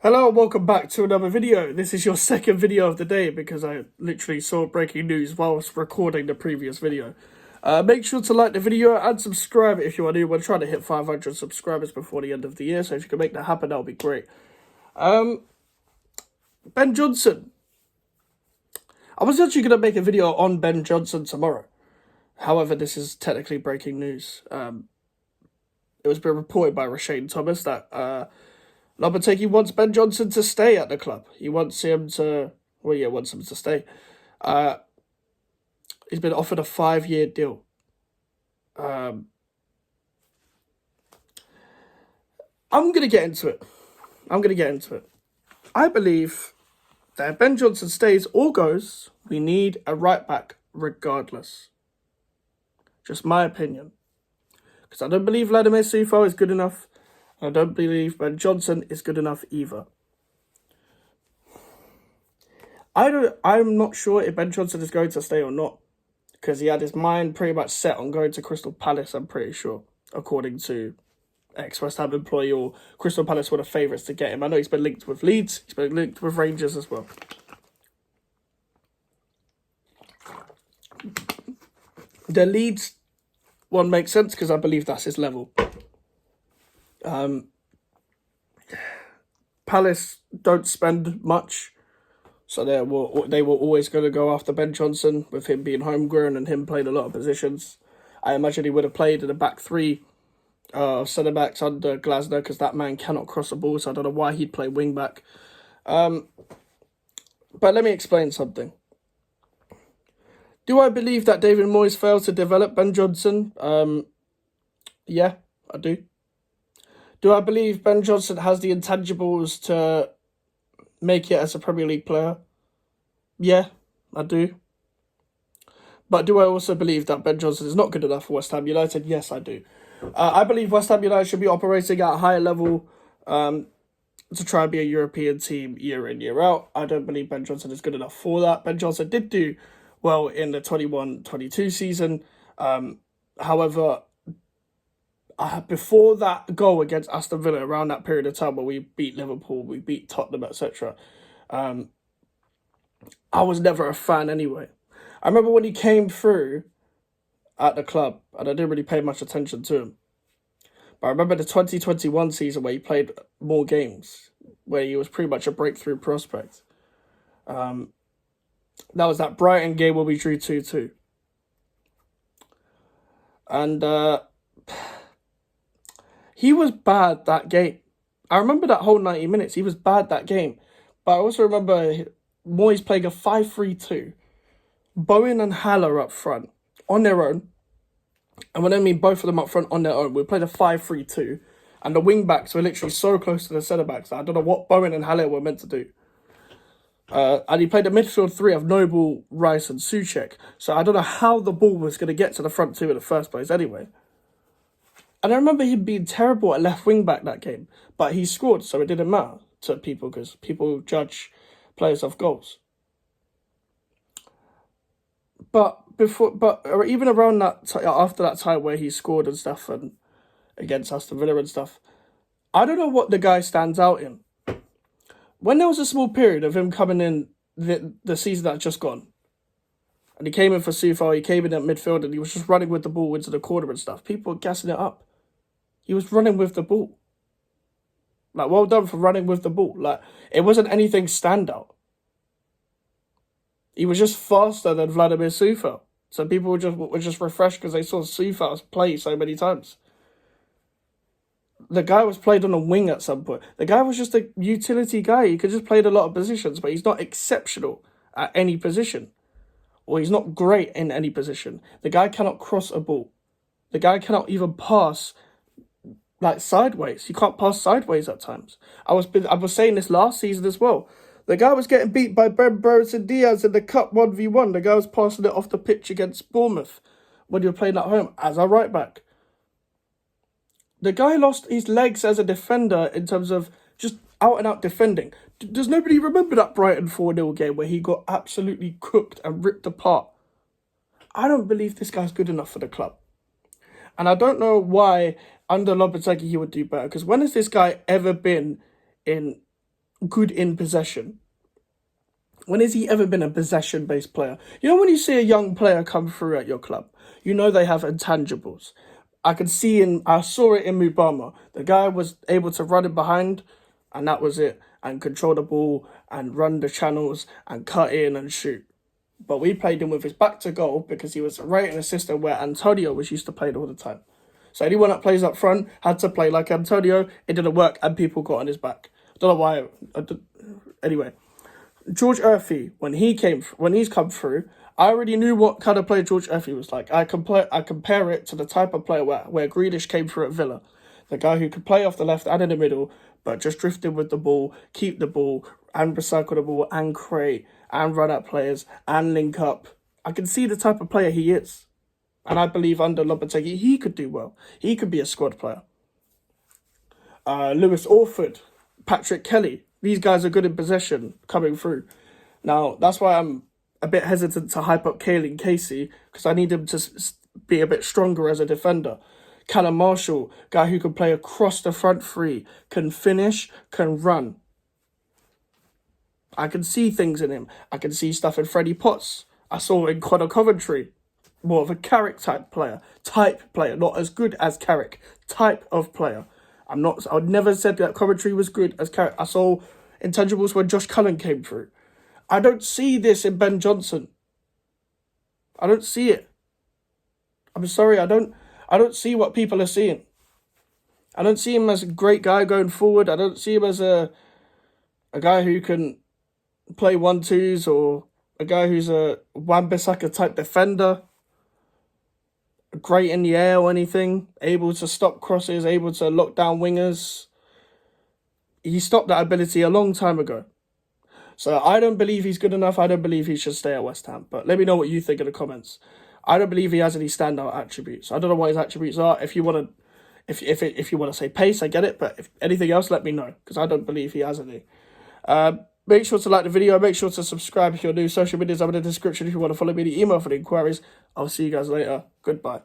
Hello and welcome back to another video. This is your second video of the day because I literally saw breaking news whilst recording the previous video. Make sure to like the video and subscribe if you are new. We're trying to hit 500 subscribers before the end of the year, so if you can make that happen, that would be great. Ben Johnson. I was actually going to make a video on Ben Johnson tomorrow. However, this is technically breaking news. It was been reported by Rashane Thomas that Lopetegui wants Ben Johnson to stay at the club. He wants him to, wants him to stay. He's been offered a 5-year deal. I'm going to get into it. I believe that if Ben Johnson stays or goes, we need a right back regardless. Just my opinion. Because I don't believe Vladimir Sufo is good enough. I don't believe Ben Johnson is good enough either. I'm not sure if Ben Johnson is going to stay or not, because he had his mind pretty much set on going to Crystal Palace, I'm pretty sure, according to ex-West Ham employee, or Crystal Palace were the favourites to get him. I know he's been linked with Leeds, he's been linked with Rangers as well. The Leeds one makes sense because I believe that's his level. Palace don't spend much, so they were always going to go after Ben Johnson, with him being homegrown and him playing a lot of positions. I imagine he would have played in the back three centre-backs under Glasner, because that man cannot cross a ball, so I don't know why he'd play wing-back. But let me explain something. Do I believe that David Moyes failed to develop Ben Johnson? Yeah, I do. Do I believe Ben Johnson has the intangibles to make it as a Premier League player? Yeah, I do. But do I also believe that Ben Johnson is not good enough for West Ham United? Yes, I do. I believe West Ham United should be operating at a higher level to try and be a European team year in, year out. I don't believe Ben Johnson is good enough for that. Ben Johnson did do well in the 21-22 season. However, before that goal against Aston Villa, around that period of time where we beat Liverpool, we beat Tottenham, etc., I was never a fan anyway. I remember when he came through at the club, and I didn't really pay much attention to him. But I remember the 2021 season where he played more games, where he was pretty much a breakthrough prospect. That was that Brighton game where we drew 2-2. And he was bad that game. I remember that whole 90 minutes. He was bad that game. But I also remember Moyes playing a 5-3-2. Bowen and Haller up front on their own. And when I mean both of them up front on their own, we played a 5-3-2. And the wing-backs were literally so close to the centre-backs that I don't know what Bowen and Haller were meant to do. And he played a midfield three of Noble, Rice and Souček. So I don't know how the ball was going to get to the front two in the first place anyway. And I remember him being terrible at left wing back that game. But he scored, so it didn't matter to people, because people judge players off goals. But even around that after that time where he scored and stuff, and against Aston Villa and stuff, I don't know what the guy stands out in. When there was a small period of him coming in the season that had just gone, and he came in for Sufo, he came in at midfield, and he was just running with the ball into the corner and stuff, people were gassing it up. He was running with the ball. Like, well done for running with the ball. Like, it wasn't anything standout. He was just faster than Vladimir Sufo. So people were just refreshed because they saw Sufo play so many times. The guy was played on a wing at some point. The guy was just a utility guy. He could just play a lot of positions, but he's not exceptional at any position. Or he's not great in any position. The guy cannot cross a ball. The guy cannot even pass like sideways. He can't pass sideways at times. I was saying this last season as well. The guy was getting beat by Ben Burrows and Diaz in the Cup 1v1. The guy was passing it off the pitch against Bournemouth when you were playing at home as a right back. The guy lost his legs as a defender in terms of just out and out defending. Does nobody remember that Brighton 4-0 game where he got absolutely cooked and ripped apart? I don't believe this guy's good enough for the club. And I don't know why under Lopetegui he would do better. Because when has this guy ever been in good in possession. When has he ever been a possession-based player? You know when you see a young player come through at your club, you know they have intangibles. I saw it in Mubama. The guy was able to run in behind, and that was it, and control the ball, and run the channels, and cut in and shoot. But we played him with his back to goal because he was right in a system where Antonio was used to playing all the time. So anyone that plays up front had to play like Antonio. It didn't work, and people got on his back. I don't know why. Anyway, George Urphy, when he's come through, I already knew what kind of player George Urphy was like. I compare it to the type of player where Grealish came through at Villa. The guy who could play off the left and in the middle, but just drifted with the ball, keep the ball, and recycle the ball, and create, and run at players, and link up. I can see the type of player he is. And I believe under Lopetegui, he could do well. He could be a squad player. Lewis Orford, Patrick Kelly, these guys are good in possession coming through. Now, that's why I'm a bit hesitant to hype up Kaelin Casey, because I need him to be a bit stronger as a defender. Callum Marshall, guy who can play across the front three, can finish, can run. I can see things in him. I can see stuff in Freddie Potts. I saw in Conor Coventry. More of a Carrick type player, not as good as Carrick, type of player. I would never said that Coventry was good as Carrick. I saw intangibles when Josh Cullen came through. I don't see this in Ben Johnson. I don't see it. I'm sorry, I don't see what people are seeing. I don't see him as a great guy going forward. I don't see him as a guy who can play 1-2s or a guy who's a Wan-Bissaka type defender. Great in the air or anything, able to stop crosses, able to lock down wingers. He stopped that ability a long time ago. So I don't believe he's good enough. I don't believe he should stay at West Ham. But let me know what you think in the comments. I don't believe he has any standout attributes. I don't know what his attributes are. If you want to say pace, I get it. But if anything else, let me know, because I don't believe he has any. Make sure to like the video. Make sure to subscribe if you're new. Social medias are in the description if you want to follow me. The email for the inquiries. I'll see you guys later. Goodbye.